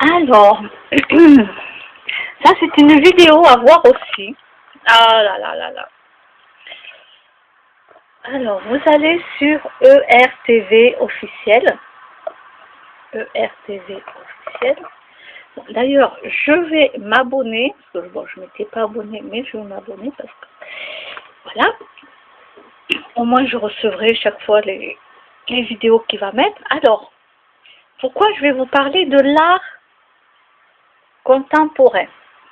Alors, ça c'est une vidéo à voir aussi. Ah là là là là. Alors, vous allez sur ERTV officiel. ERTV officiel. Bon, d'ailleurs, je vais m'abonner, parce que bon, je ne m'étais pas abonnée, mais je vais m'abonner parce que, voilà, au moins je recevrai chaque fois les vidéos qu'il va mettre. Alors, pourquoi je vais vous parler de l'art contemporain?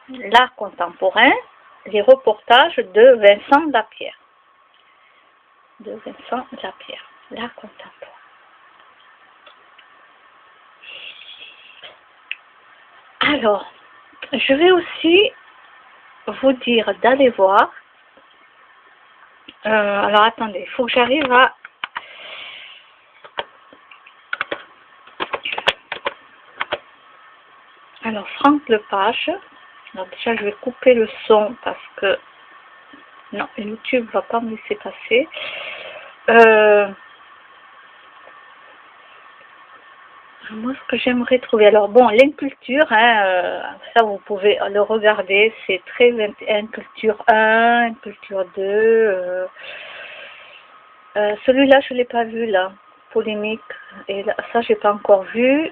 L'art contemporain, les reportages de Vincent Lapierre. L'art contemporain. Alors, je vais aussi vous dire d'aller voir. Alors, attendez, il faut que j'arrive à... Alors, Franck Lepage. Alors, déjà, je vais couper le son parce que... Non, YouTube ne va pas me laisser passer. Moi, ce que j'aimerais trouver... Alors, bon, l'inculture, hein, ça, vous pouvez le regarder. C'est très... Inculture 1, Inculture 2... celui-là, je ne l'ai pas vu, là. Polémique. Et là, ça, j'ai pas encore vu.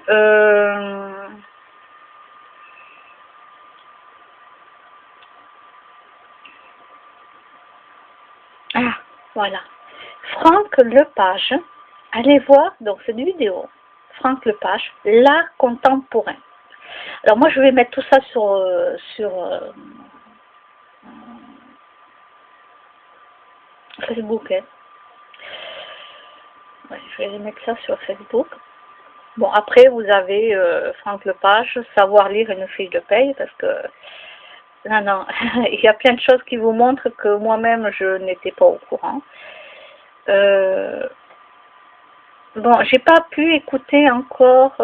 Ah, voilà. Franck Lepage. Allez voir, donc c'est une vidéo. Franck Lepage, l'art contemporain. Alors moi, je vais mettre tout ça sur Facebook. Hein. Ouais, je vais mettre ça sur Facebook. Bon, après, vous avez Franck Lepage, savoir lire une fiche de paye, parce que, non, non, il y a plein de choses qui vous montrent que moi-même, je n'étais pas au courant. Bon, j'ai pas pu écouter encore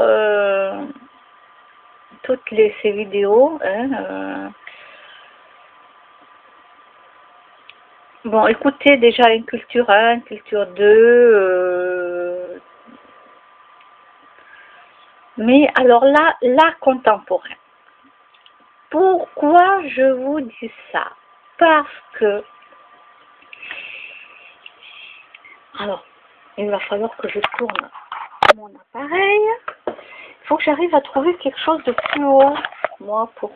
toutes ces vidéos. Hein, Bon, écoutez déjà une culture 1, culture 2. Mais alors là, l'art contemporain. Pourquoi je vous dis ça? Parce que... Alors, il va falloir que je tourne mon appareil. Il faut que j'arrive à trouver quelque chose de plus haut, moi, pour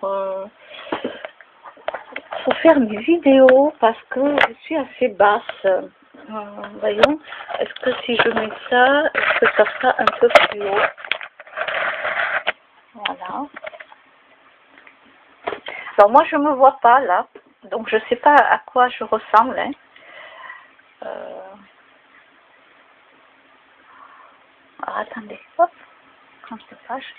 faire mes vidéos, parce que je suis assez basse. Voyons, est-ce que si je mets ça, est-ce que ça sera un peu plus haut? Voilà. Alors moi, je me vois pas là, donc je sais pas à quoi je ressemble. Hein. Alors attendez, hop, 30 pages.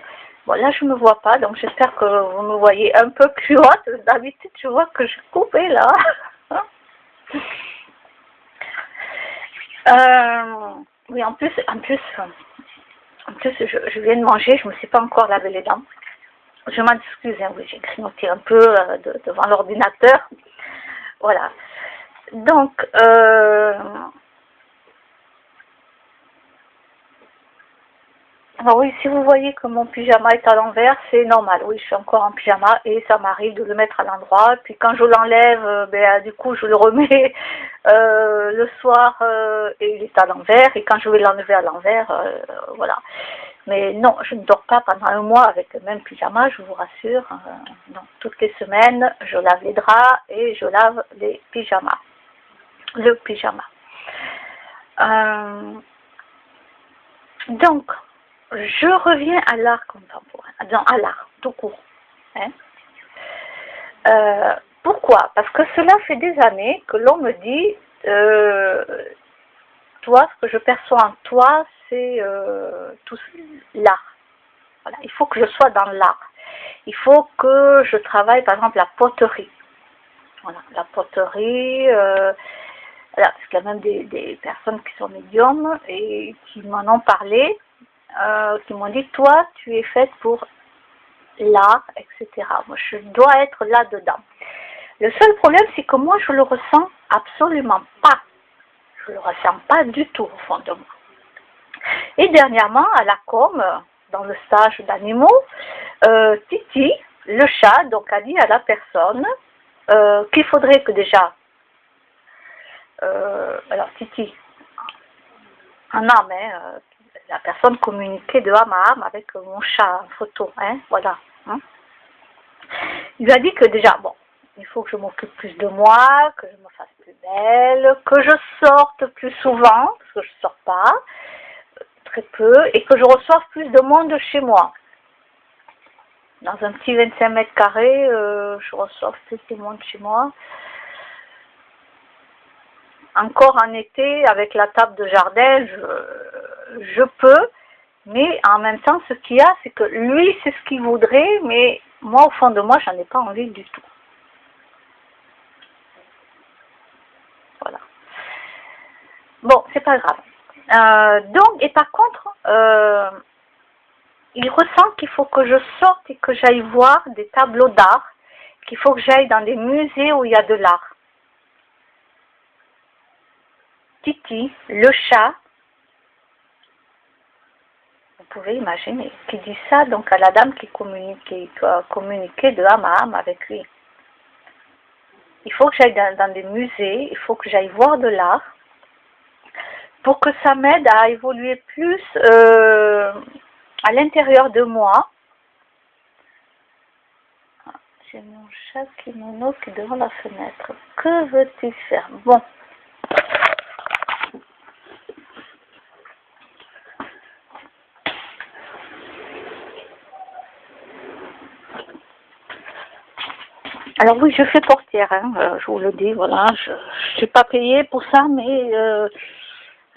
Bon, là, je me vois pas, donc j'espère que vous me voyez un peu plus haute. D'habitude, je vois que je coupais là. Oui, en plus, je viens de manger, je me suis pas encore lavé les dents. Je m'en excuse, hein, oui, j'ai grignoté un peu devant l'ordinateur. Voilà. Donc, alors oui, si vous voyez que mon pyjama est à l'envers, c'est normal. Oui, je suis encore en pyjama et ça m'arrive de le mettre à l'endroit. Puis quand je l'enlève, du coup, je le remets le soir et il est à l'envers. Et quand je vais l'enlever à l'envers, voilà. Mais non, je ne dors pas pendant un mois avec le même pyjama, je vous rassure. Non, toutes les semaines, je lave les draps et je lave les pyjamas. Le pyjama. Donc, je reviens à l'art contemporain, non, à l'art, tout court. Hein. Pourquoi? Parce que cela fait des années que l'on me dit, toi, ce que je perçois en toi, c'est tout l'art. Voilà, il faut que je sois dans l'art. Il faut que je travaille, par exemple, la poterie. Voilà, la poterie. Voilà, parce qu'il y a même des personnes qui sont médiums et qui m'en ont parlé. Qui m'ont dit, toi, tu es faite pour l'art, etc. Moi, je dois être là-dedans. Le seul problème, c'est que moi, je le ressens absolument pas. Je le ressens pas du tout, au fond de moi. Et dernièrement, à la com, dans le stage d'animaux, Titi, le chat, donc a dit à la personne qu'il faudrait que déjà, alors Titi, en âme, hein, la personne communiquait de âme à âme avec mon chat en photo, hein, voilà. Hein. Il lui a dit que déjà, bon, il faut que je m'occupe plus de moi, que je me fasse plus belle, que je sorte plus souvent, parce que je ne sors pas, très peu, et que je reçoive plus de monde chez moi. Dans un petit 25 mètres carrés, je reçois plus de monde chez moi. Encore en été, avec la table de jardin, je peux, mais en même temps, ce qu'il y a, c'est que lui, c'est ce qu'il voudrait, mais moi, au fond de moi, j'en ai pas envie du tout. Voilà. Bon, c'est pas grave. Donc, et par contre, il ressent qu'il faut que je sorte et que j'aille voir des tableaux d'art, qu'il faut que j'aille dans des musées où il y a de l'art. Titi, le chat, vous pouvez imaginer, qui dit ça donc à la dame qui a communiqué de âme à âme avec lui. Il faut que j'aille dans des musées, il faut que j'aille voir de l'art, pour que ça m'aide à évoluer plus à l'intérieur de moi. J'ai mon chat qui est devant la fenêtre. Que veux-tu faire? Bon. Alors oui, je fais portière, hein, je vous le dis, voilà, je ne suis pas payée pour ça, mais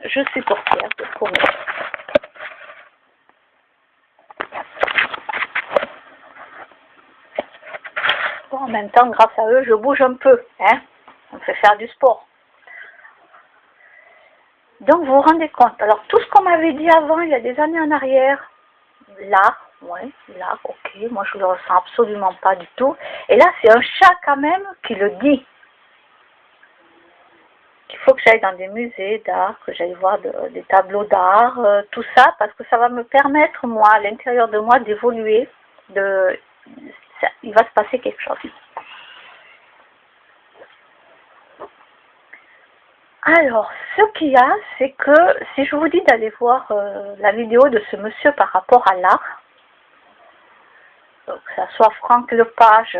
je suis portière, je promets. Bon, en même temps, grâce à eux, je bouge un peu, hein, on me fait faire du sport. Donc vous vous rendez compte, alors tout ce qu'on m'avait dit avant, il y a des années en arrière, l'art, ouais, l'art, ok, moi je le ressens absolument pas du tout. Et là c'est un chat quand même qui le dit. Il faut que j'aille dans des musées d'art, que j'aille voir des tableaux d'art, tout ça, parce que ça va me permettre, moi, à l'intérieur de moi, d'évoluer, il va se passer quelque chose. Alors, ce qu'il y a, c'est que si je vous dis d'aller voir la vidéo de ce monsieur par rapport à l'art, que ça soit Franck Lepage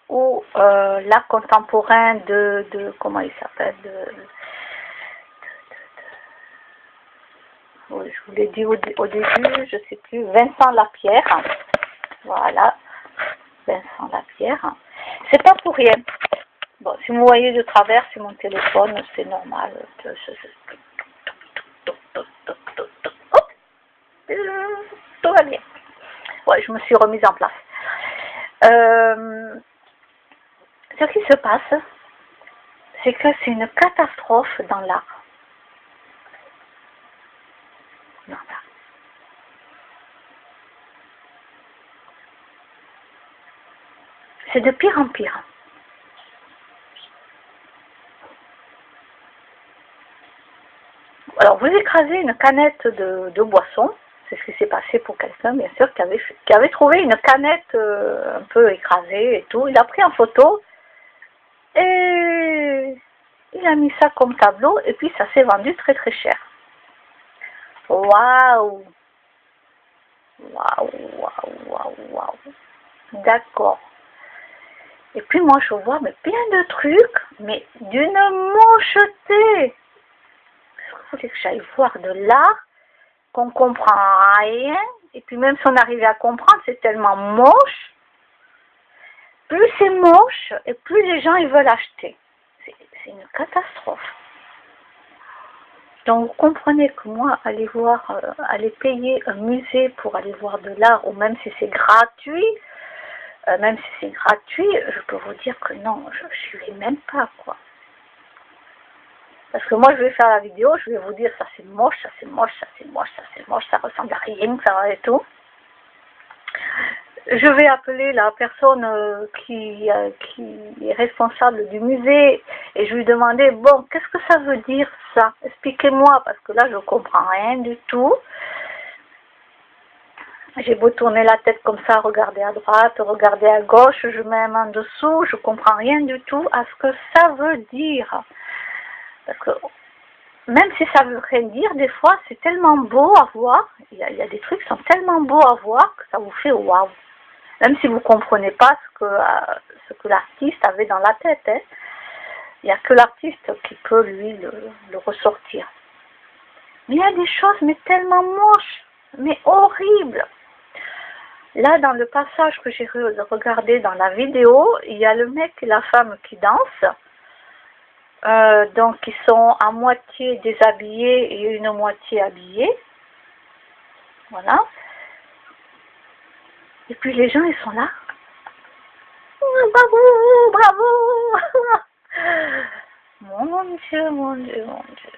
ou l'art contemporain de comment il s'appelle, je vous l'ai dit au début, je ne sais plus, Vincent Lapierre, voilà, Vincent Lapierre, c'est pas pour rien. Bon, si vous voyez de travers, c'est mon téléphone, c'est normal. Hop, tout va bien. Ouais, je me suis remise en place. Ce qui se passe, c'est que c'est une catastrophe dans l'art. C'est de pire en pire. Alors, vous écrasez une canette de boisson, c'est ce qui s'est passé pour quelqu'un, bien sûr, qui avait trouvé une canette un peu écrasée et tout. Il a pris en photo et il a mis ça comme tableau et puis ça s'est vendu très très cher. Waouh! Waouh, waouh, waouh, waouh. D'accord. Et puis moi je vois mais plein de trucs, mais d'une mocheté. Il faut que j'aille voir de l'art, qu'on comprend rien, et puis même si on arrivait à comprendre, c'est tellement moche. Plus c'est moche, et plus les gens ils veulent acheter. C'est une catastrophe. Donc vous comprenez que moi, aller payer un musée pour aller voir de l'art, ou même si c'est gratuit, je peux vous dire que non, je ne vais même pas, quoi. Parce que moi, je vais faire la vidéo, je vais vous dire ça c'est moche, ça c'est moche, ça c'est moche, ça c'est moche, ça ressemble à rien, ça va et tout. Je vais appeler la personne qui est responsable du musée et je lui demander, bon, qu'est-ce que ça veut dire ça? Expliquez-moi, parce que là, je ne comprends rien du tout. J'ai beau tourner la tête comme ça, regarder à droite, regarder à gauche, je mets ma main dessous, je comprends rien du tout à ce que ça veut dire. Parce que même si ça veut rien dire, des fois c'est tellement beau à voir, il y a des trucs qui sont tellement beaux à voir que ça vous fait waouh. Même si vous ne comprenez pas ce que l'artiste avait dans la tête. Hein. Il n'y a que l'artiste qui peut lui le ressortir. Mais il y a des choses mais tellement moches, mais horribles. Là, dans le passage que j'ai regardé dans la vidéo, il y a le mec et la femme qui dansent. Donc, ils sont à moitié déshabillés et une moitié habillés. Voilà. Et puis, les gens, ils sont là. Bravo, bravo. Mon Dieu, mon Dieu, mon Dieu.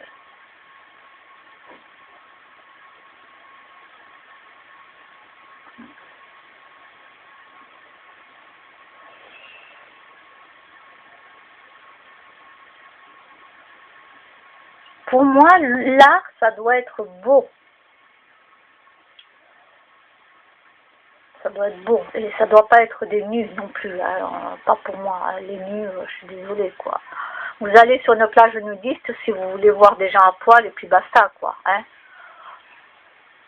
Pour moi, l'art, ça doit être beau. Ça doit être beau. Et ça doit pas être des nus non plus. Alors, pas pour moi. Les nus, je suis désolée, quoi. Vous allez sur une plage nudiste si vous voulez voir des gens à poil et puis basta, quoi. Hein.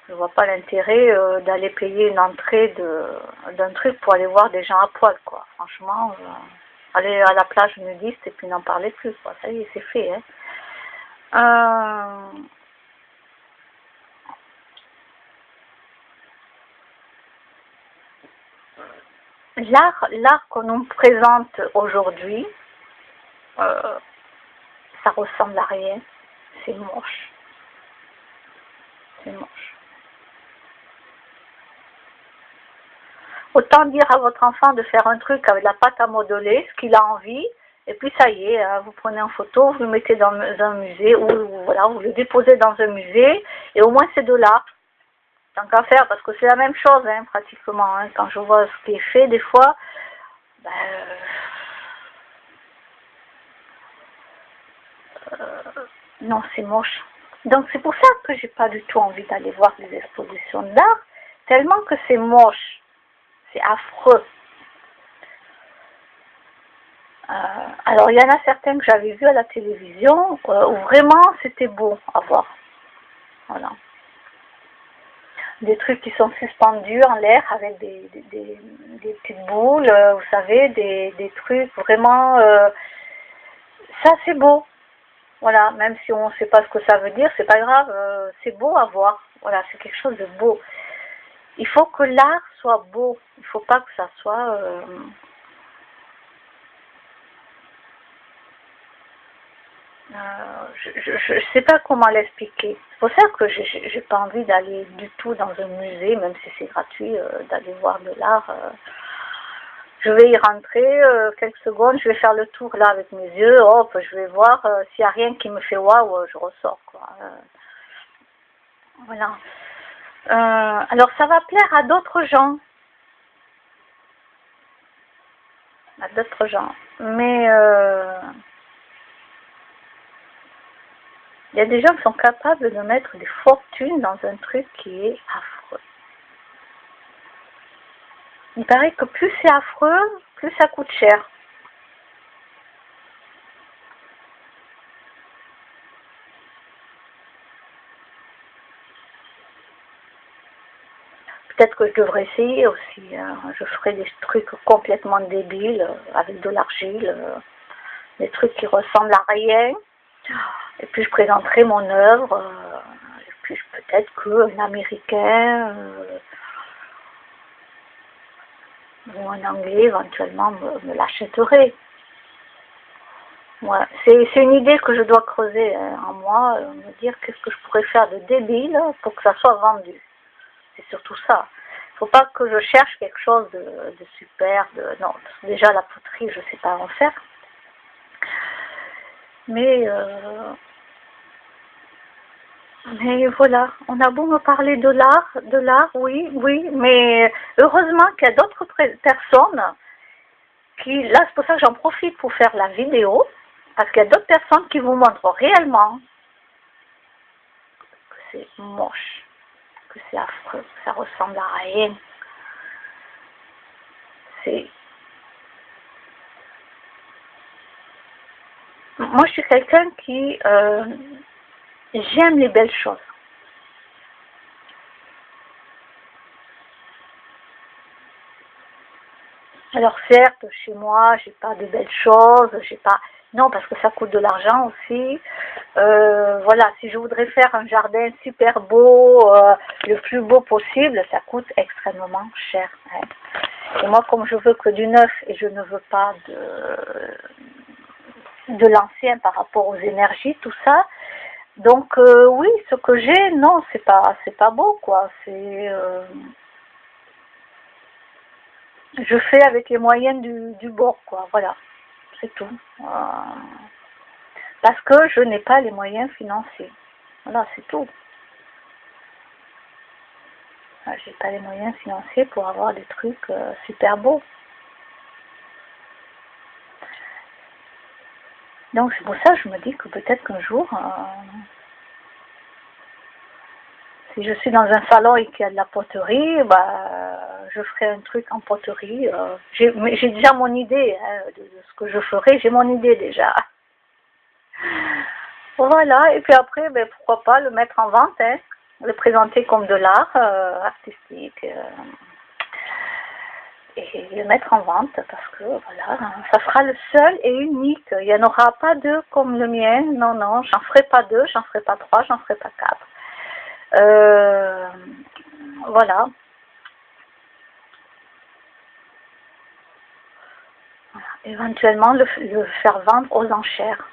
Je vois pas l'intérêt d'aller payer une entrée d'un truc pour aller voir des gens à poil, quoi. Franchement, aller à la plage nudiste et puis n'en parler plus, quoi. Ça y est, c'est fait, hein. L'art qu'on nous présente aujourd'hui, ça ressemble à rien. C'est moche. C'est moche. Autant dire à votre enfant de faire un truc avec la pâte à modeler, ce qu'il a envie, et puis ça y est, hein, vous prenez en photo, vous le mettez dans un musée, ou voilà, vous le déposez dans un musée, et au moins c'est de l'art. Tant qu'à faire, parce que c'est la même chose, hein, pratiquement. Hein, quand je vois ce qui est fait, des fois, ben, non, c'est moche. Donc c'est pour ça que j'ai pas du tout envie d'aller voir des expositions d'art, tellement que c'est moche, c'est affreux. Alors il y en a certains que j'avais vus à la télévision où vraiment c'était beau à voir. Voilà. Des trucs qui sont suspendus en l'air avec des petites boules, vous savez, des trucs vraiment... ça c'est beau. Voilà, même si on ne sait pas ce que ça veut dire, c'est pas grave, c'est beau à voir. Voilà, c'est quelque chose de beau. Il faut que l'art soit beau. Il ne faut pas que ça soit... je ne sais pas comment l'expliquer. C'est pour ça que je n'ai pas envie d'aller du tout dans un musée, même si c'est gratuit, d'aller voir de l'art. Je vais y rentrer quelques secondes, je vais faire le tour là avec mes yeux, hop, je vais voir s'il n'y a rien qui me fait waouh, je ressors, quoi. Voilà. Alors ça va plaire à d'autres gens. À d'autres gens. Mais il y a des gens qui sont capables de mettre des fortunes dans un truc qui est affreux. Il paraît que plus c'est affreux, plus ça coûte cher. Peut-être que je devrais essayer aussi. Hein. Je ferai des trucs complètement débiles, avec de l'argile, des trucs qui ressemblent à rien. Et puis je présenterai mon œuvre. Et puis peut-être qu'un Américain ou un Anglais éventuellement me l'achèterait. Ouais. C'est une idée que je dois creuser en moi, me dire qu'est-ce que je pourrais faire de débile pour que ça soit vendu. C'est surtout ça. Il ne faut pas que je cherche quelque chose de super. Non, déjà la poterie, je ne sais pas en faire. Mais voilà, on a beau me parler de l'art, oui, mais heureusement qu'il y a d'autres personnes qui, là c'est pour ça que j'en profite pour faire la vidéo, parce qu'il y a d'autres personnes qui vous montrent réellement que c'est moche, que que c'est affreux, ça ressemble à rien. Moi, je suis quelqu'un qui j'aime les belles choses. Alors certes, chez moi, j'ai pas de belles choses, j'ai pas. Non, parce que ça coûte de l'argent aussi. Voilà, si je voudrais faire un jardin super beau, le plus beau possible, ça coûte extrêmement cher. Hein. Et moi, comme je veux que du neuf et je ne veux pas de l'ancien par rapport aux énergies, tout ça. Donc oui, ce que j'ai, non, c'est pas beau, quoi. Je fais avec les moyens du bord, quoi. Voilà, c'est tout. Parce que je n'ai pas les moyens financiers. Voilà, c'est tout. J'ai pas les moyens financiers pour avoir des trucs super beaux. Donc c'est pour ça que je me dis que peut-être qu'un jour, si je suis dans un salon et qu'il y a de la poterie, je ferai un truc en poterie. J'ai déjà mon idée hein, de ce que je ferai, j'ai mon idée déjà. Voilà, et puis après, pourquoi pas le mettre en vente, hein, le présenter comme de l'art artistique. Et le mettre en vente parce que voilà, ça sera le seul et unique. Il n'y en aura pas deux comme le mien. Non, non, j'en ferai pas deux, j'en ferai pas trois, j'en ferai pas quatre. Voilà. Éventuellement le faire vendre aux enchères,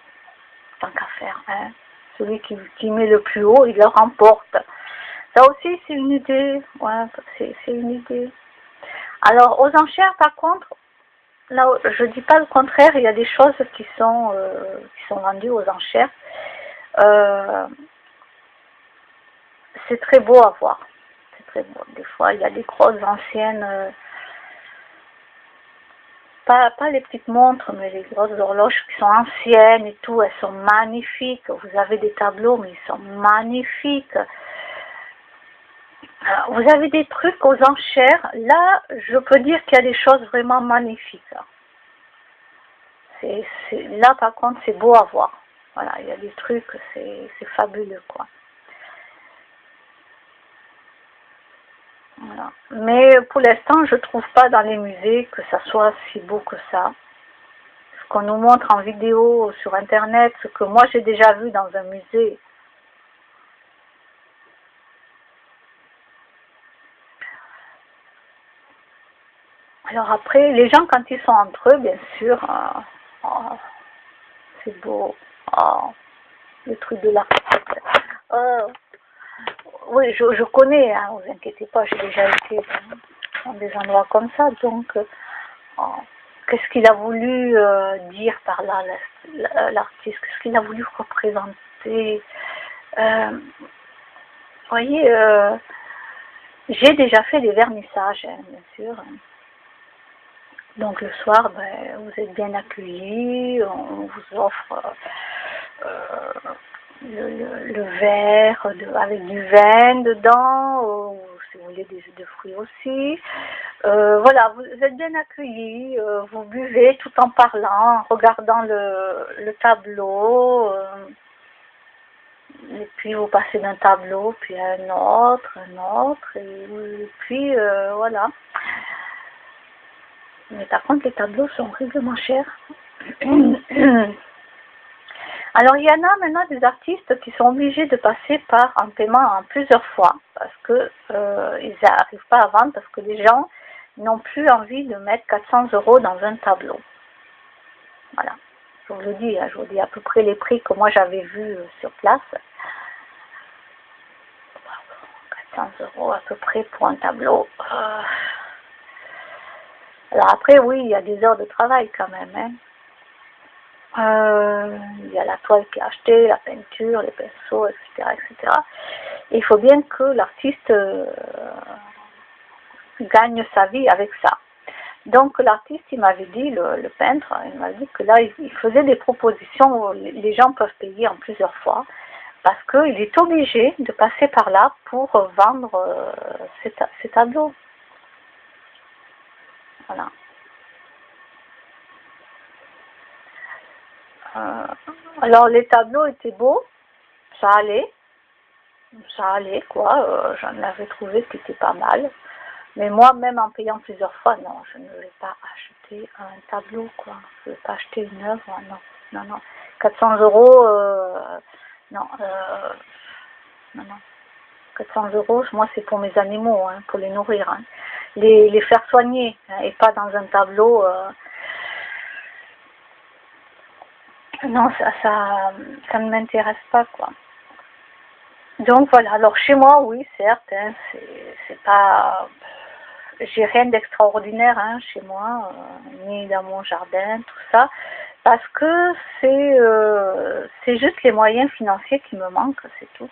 tant qu'à faire. Hein. Celui qui met le plus haut, il le remporte. Ça aussi, c'est une idée. Ouais, c'est une idée. Alors, aux enchères, par contre, là, je dis pas le contraire, il y a des choses qui sont vendues aux enchères. C'est très beau à voir. C'est très beau. Des fois, il y a des grosses anciennes, pas les petites montres, mais les grosses horloges qui sont anciennes et tout, elles sont magnifiques. Vous avez des tableaux, mais ils sont magnifiques. Vous avez des trucs aux enchères. Là, je peux dire qu'il y a des choses vraiment magnifiques. Là, par contre, c'est beau à voir. Voilà, il y a des trucs, c'est fabuleux, quoi. Voilà. Mais pour l'instant, je ne trouve pas dans les musées que ça soit si beau que ça. Ce qu'on nous montre en vidéo sur Internet, ce que moi j'ai déjà vu dans un musée. Alors après, les gens, quand ils sont entre eux, bien sûr, c'est beau. Oh, le truc de l'architecte. Oui, je connais, hein, vous inquiétez pas, j'ai déjà été dans des endroits comme ça, donc qu'est-ce qu'il a voulu dire par là, l'artiste, qu'est-ce qu'il a voulu représenter. Vous voyez, j'ai déjà fait des vernissages, hein, bien sûr. Donc le soir, vous êtes bien accueillis, on vous offre le verre avec du vin dedans, ou si vous voulez des jus de fruits aussi. Voilà, vous êtes bien accueillis, vous buvez tout en parlant, en regardant le tableau, et puis vous passez d'un tableau, puis à un autre, et puis voilà. Mais par contre, les tableaux sont horriblement chers. Alors, il y en a maintenant des artistes qui sont obligés de passer par un paiement en plusieurs fois parce que ils n'arrivent pas à vendre, parce que les gens n'ont plus envie de mettre 400 € dans un tableau. Voilà. Je vous dis à peu près les prix que moi j'avais vus sur place. 400 € à peu près pour un tableau. Alors après, oui, il y a des heures de travail quand même. Hein. Il y a la toile qui est achetée, la peinture, les pinceaux, etc. etc. Et il faut bien que l'artiste gagne sa vie avec ça. Donc l'artiste, il m'avait dit, le peintre, il m'a dit que là, il faisait des propositions où les gens peuvent payer en plusieurs fois parce qu'il est obligé de passer par là pour vendre ses tableaux. Voilà. Alors les tableaux étaient beaux, ça allait quoi, j'en avais trouvé qui était pas mal. Mais moi, même en payant plusieurs fois, non, je ne vais pas acheter un tableau, quoi. Je ne vais pas acheter une œuvre, non, non, non. 400 euros, non, non, non. 400 euros, moi, c'est pour mes animaux, hein, pour les nourrir, hein. Les faire soigner, hein, et pas dans un tableau. Non, ça ne m'intéresse pas, quoi. Donc voilà, alors chez moi, oui, certes, hein, c'est pas... J'ai rien d'extraordinaire hein, chez moi, ni dans mon jardin, tout ça, parce que c'est juste les moyens financiers qui me manquent, c'est tout.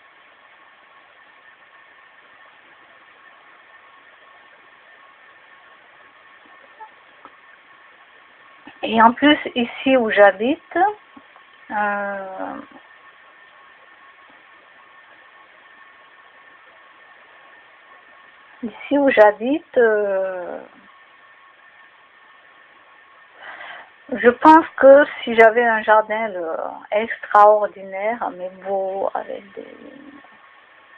Et en plus, ici où j'habite, je pense que si j'avais un jardin extraordinaire, mais beau, avec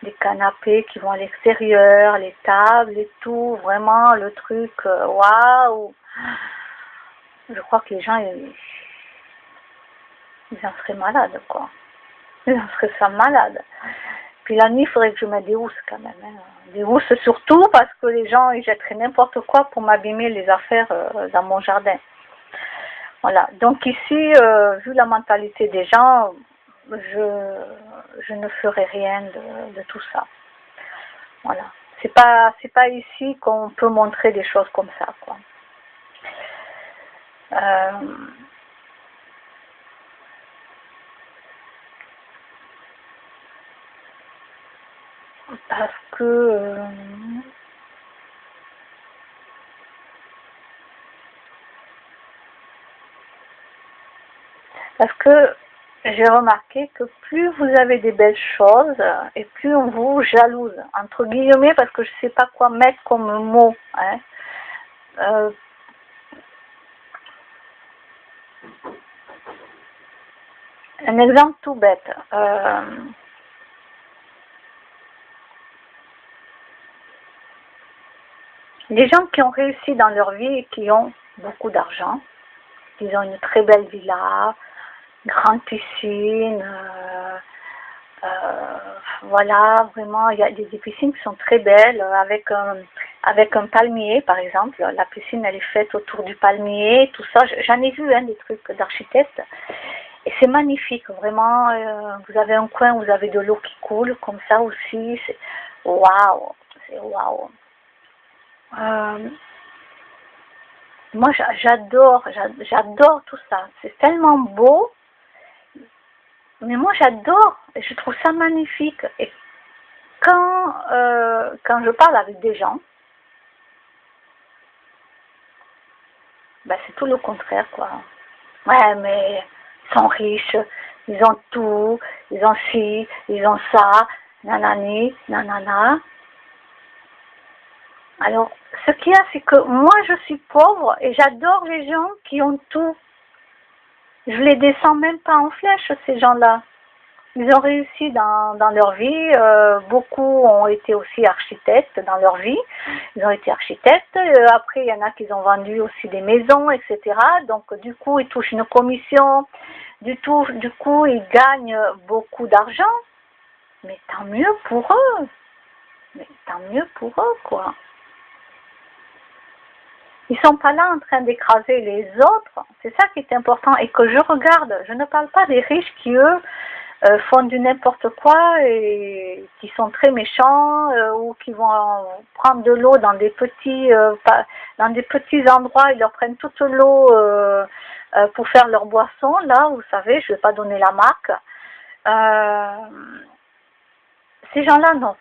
des canapés qui vont à l'extérieur, les tables et tout, vraiment le truc, waouh! Je crois que les gens, ils en seraient malades, quoi. Ils en seraient malades. Puis la nuit, il faudrait que je mette des housses quand même. Hein. Des housses surtout parce que les gens, ils jetteraient n'importe quoi pour m'abîmer les affaires dans mon jardin. Voilà. Donc ici, vu la mentalité des gens, je ne ferai rien de tout ça. Voilà. C'est pas ici qu'on peut montrer des choses comme ça, quoi. Parce que j'ai remarqué que plus vous avez des belles choses et plus on vous jalouse, entre guillemets, parce que je ne sais pas quoi mettre comme mot. Hein. Un exemple tout bête. Les gens qui ont réussi dans leur vie et qui ont beaucoup d'argent, ils ont une très belle villa, grande piscine, voilà, vraiment, il y a des piscines qui sont très belles, avec un palmier, par exemple. La piscine, elle est faite autour du palmier, tout ça. J'en ai vu, hein, des trucs d'architectes. Et c'est magnifique, vraiment. Vous avez un coin où vous avez de l'eau qui coule, comme ça aussi. C'est waouh, c'est waouh. Moi, j'adore tout ça. C'est tellement beau. Mais moi, j'adore. Et je trouve ça magnifique. Et quand je parle avec des gens, ben, c'est tout le contraire, quoi. Ouais, mais ils sont riches, ils ont tout, ils ont ci, ils ont ça, nanani, nanana. Alors, ce qu'il y a, c'est que moi, je suis pauvre et j'adore les gens qui ont tout. Je les descends même pas en flèche, ces gens-là. Ils ont réussi dans leur vie, beaucoup ont été aussi architectes dans leur vie, ils ont été architectes, après il y en a qui ont vendu aussi des maisons, etc. Donc du coup ils touchent une commission, du coup ils gagnent beaucoup d'argent, mais tant mieux pour eux, quoi. Ils sont pas là en train d'écraser les autres, c'est ça qui est important et que je regarde, je ne parle pas des riches qui eux, font du n'importe quoi et qui sont très méchants ou qui vont prendre de l'eau dans des petits endroits, ils leur prennent toute l'eau pour faire leur boisson, là, vous savez, je ne vais pas donner la marque. Ces gens-là, non.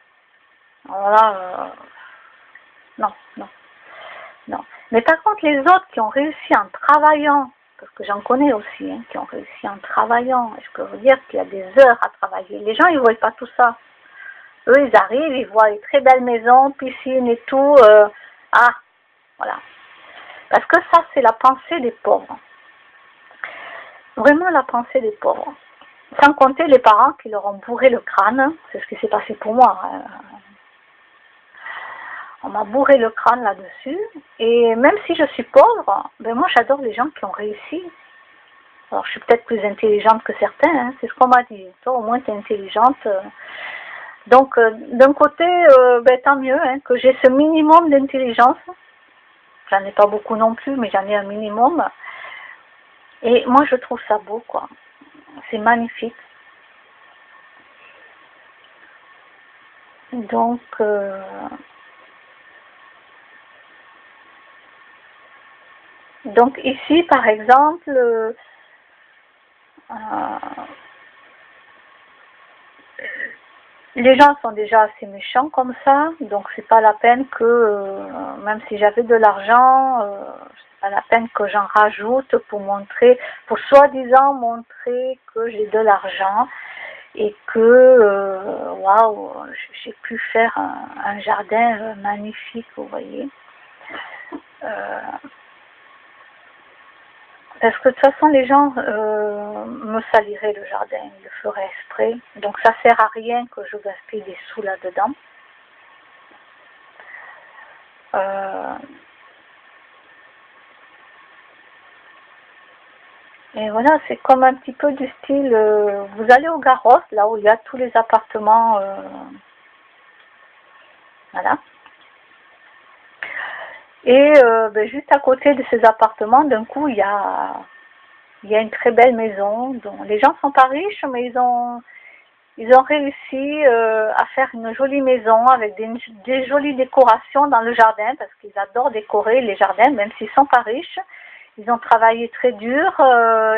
Alors là, non. Mais par contre, les autres qui ont réussi en travaillant, parce que j'en connais aussi, hein, qui ont réussi en travaillant. Et je peux vous dire qu'il y a des heures à travailler. Les gens, ils ne voient pas tout ça. Eux, ils arrivent, ils voient les très belles maisons, piscines et tout. Voilà. Parce que ça, c'est la pensée des pauvres. Vraiment la pensée des pauvres. Sans compter les parents qui leur ont bourré le crâne. C'est ce qui s'est passé pour moi. Hein. On m'a bourré le crâne là-dessus. Et même si je suis pauvre, ben moi j'adore les gens qui ont réussi. Alors je suis peut-être plus intelligente que certains, hein, c'est ce qu'on m'a dit. Toi au moins tu es intelligente. Donc d'un côté, ben, tant mieux hein, que j'ai ce minimum d'intelligence. J'en ai pas beaucoup non plus, mais j'en ai un minimum. Et moi je trouve ça beau, quoi. C'est magnifique. Donc ici, par exemple, les gens sont déjà assez méchants comme ça, donc c'est pas la peine que, même si j'avais de l'argent, c'est pas la peine que j'en rajoute pour montrer, pour soi-disant montrer que j'ai de l'argent et que, waouh, j'ai pu faire un jardin magnifique, vous voyez. Parce que de toute façon, les gens me saliraient le jardin, ils le feraient exprès. Donc ça sert à rien que je gaspille des sous là-dedans. Et voilà, c'est comme un petit peu du style, vous allez au Garros, là où il y a tous les appartements, voilà. Et ben, juste à côté de ces appartements, d'un coup, il y a une très belle maison. Dont les gens sont pas riches, mais ils ont réussi à faire une jolie maison avec des jolies décorations dans le jardin, parce qu'ils adorent décorer les jardins, même s'ils sont pas riches. Ils ont travaillé très dur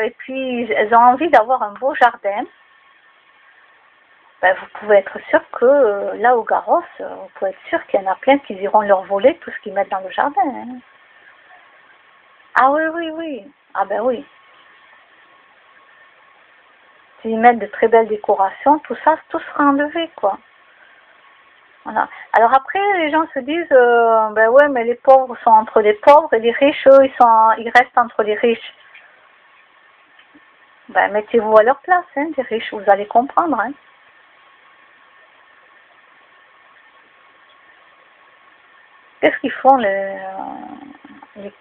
et puis elles ont envie d'avoir un beau jardin. Ben, vous pouvez être sûr que là au Garros, vous pouvez être sûr qu'il y en a plein qui iront leur voler tout ce qu'ils mettent dans le jardin. Hein. Ah oui, oui, oui. Ah ben oui. S'ils mettent de très belles décorations, tout ça, tout sera enlevé, quoi. Voilà. Alors après, les gens se disent, ben ouais, mais les pauvres sont entre les pauvres et les riches, eux, ils restent entre les riches. Ben mettez-vous à leur place, hein, les riches, vous allez comprendre, hein. Qu'est-ce qu'ils font les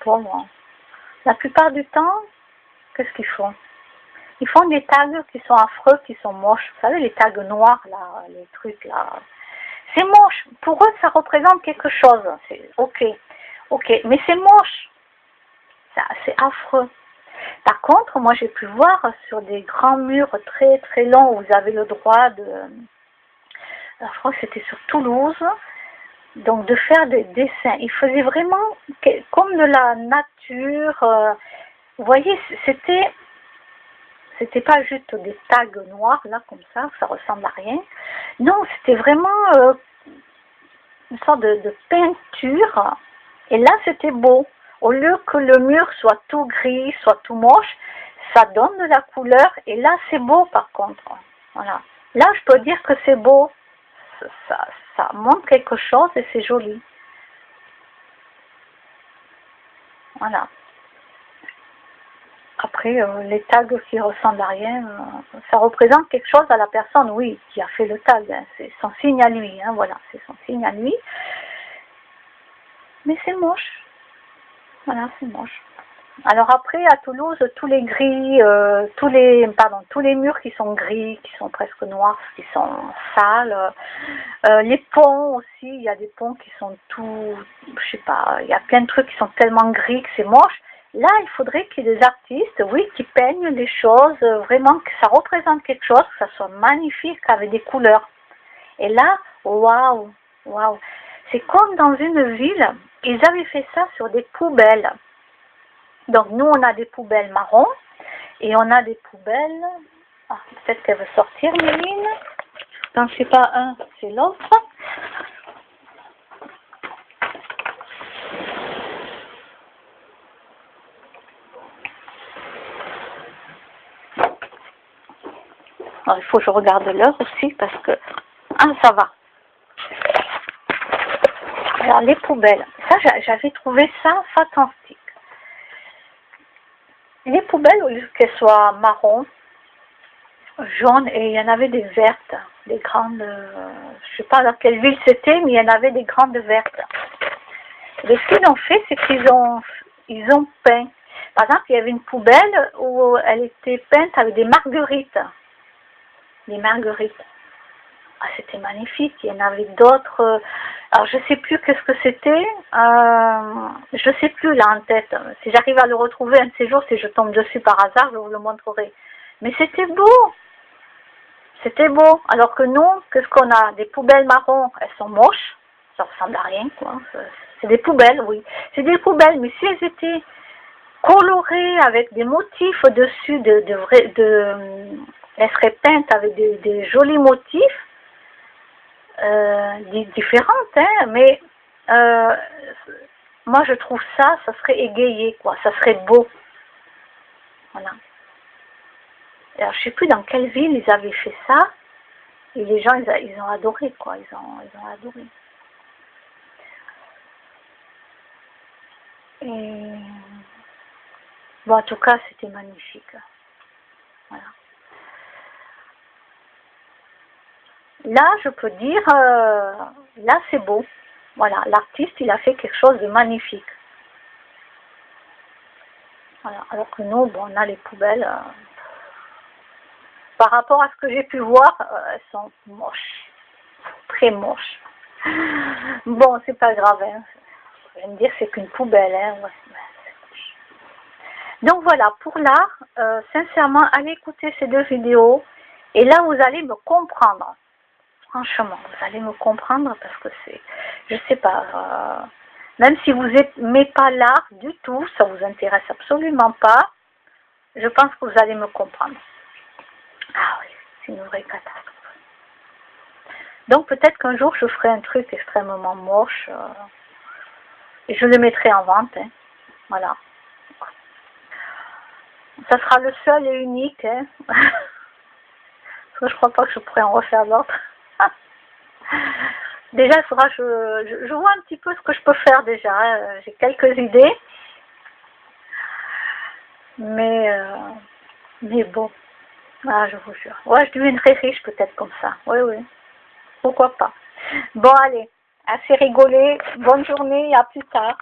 pauvres? La plupart du temps, qu'est-ce qu'ils font? Ils font des tags qui sont affreux, qui sont moches. Vous savez, les tags noirs, là, les trucs, là. C'est moche. Pour eux, ça représente quelque chose. C'est ok. Ok, mais c'est moche. C'est affreux. Par contre, moi, j'ai pu voir sur des grands murs très, très longs où vous avez le droit de... Alors, je crois que c'était sur Toulouse. Donc, de faire des dessins. Ils faisaient vraiment comme de la nature. Vous voyez, c'était pas juste des tags noirs, là, comme ça ressemble à rien. Non, c'était vraiment une sorte de peinture. Et là, c'était beau. Au lieu que le mur soit tout gris, soit tout moche, ça donne de la couleur. Et là, c'est beau, par contre. Voilà. Là, je peux dire que c'est beau. Ça montre quelque chose et c'est joli. Voilà. Après, les tags qui ressemblent à rien, ça représente quelque chose à la personne, oui, qui a fait le tag. Hein. C'est son signe à lui, hein, voilà, c'est son signe à lui. Mais c'est moche. Voilà, c'est moche. Alors après, à Toulouse, tous les murs qui sont gris, qui sont presque noirs, qui sont sales. Les ponts aussi, il y a des ponts qui sont tout, je sais pas, il y a plein de trucs qui sont tellement gris que c'est moche. Là, il faudrait qu'il y ait des artistes, oui, qui peignent des choses, vraiment que ça représente quelque chose, que ça soit magnifique avec des couleurs. Et là, waouh, waouh. C'est comme dans une ville, ils avaient fait ça sur des poubelles. Donc nous, on a des poubelles marron et on a des poubelles... Ah, peut-être qu'elle veut sortir, Méline. Non, c'est pas un, c'est l'autre. Alors, il faut que je regarde l'heure aussi parce que... Ah, ça va. Alors, les poubelles. Ça, j'avais trouvé ça fantastique. Les poubelles, au lieu qu'elles soient marron, jaune, et il y en avait des vertes, des grandes, je sais pas dans quelle ville c'était, mais il y en avait des grandes vertes. Et ce qu'ils ont fait, c'est qu'ils ont peint. Par exemple, il y avait une poubelle où elle était peinte avec des marguerites. Des marguerites. Ah, c'était magnifique. Il y en avait d'autres. Alors, je sais plus qu'est-ce que c'était. Je sais plus là en tête. Si j'arrive à le retrouver un de ces jours, si je tombe dessus par hasard, je vous le montrerai. Mais c'était beau. C'était beau. Alors que nous, qu'est-ce qu'on a? Des poubelles marron, elles sont moches. Ça ressemble à rien, quoi. C'est des poubelles, oui. C'est des poubelles, mais si elles étaient colorées avec des motifs dessus, elles seraient peintes avec des jolis motifs, différentes, hein, mais moi je trouve ça serait égayé, quoi. Ça serait beau. Voilà. Alors, je ne sais plus dans quelle ville ils avaient fait ça. Et les gens, ils ont adoré, quoi. Ils ont adoré. Et... Bon, en tout cas, c'était magnifique. Voilà. Là, je peux dire, là, c'est beau. Voilà, l'artiste, il a fait quelque chose de magnifique. Voilà. Alors que nous, bon, on a les poubelles... par rapport à ce que j'ai pu voir, elles sont moches. Très moches. Bon, c'est pas grave. Hein. Je vais me dire c'est qu'une poubelle. Hein. Ouais. Donc voilà, pour l'art, sincèrement, allez écouter ces deux vidéos. Et là, vous allez me comprendre. Franchement, vous allez me comprendre parce que c'est... Je sais pas... même si vous n'aimez pas l'art du tout, ça vous intéresse absolument pas, je pense que vous allez me comprendre. Ah oui, c'est une vraie catastrophe. Donc peut-être qu'un jour je ferai un truc extrêmement moche et je le mettrai en vente. Hein. Voilà. Ça sera le seul et unique. Hein. Parce que je crois pas que je pourrais en refaire d'autres. Déjà, il faudra je vois un petit peu ce que je peux faire déjà. Hein. J'ai quelques idées. Mais bon. Ah, je vous jure. Ouais, je deviendrai riche peut-être comme ça. Oui, oui. Pourquoi pas. Bon, allez. Assez rigolé. Bonne journée et à plus tard.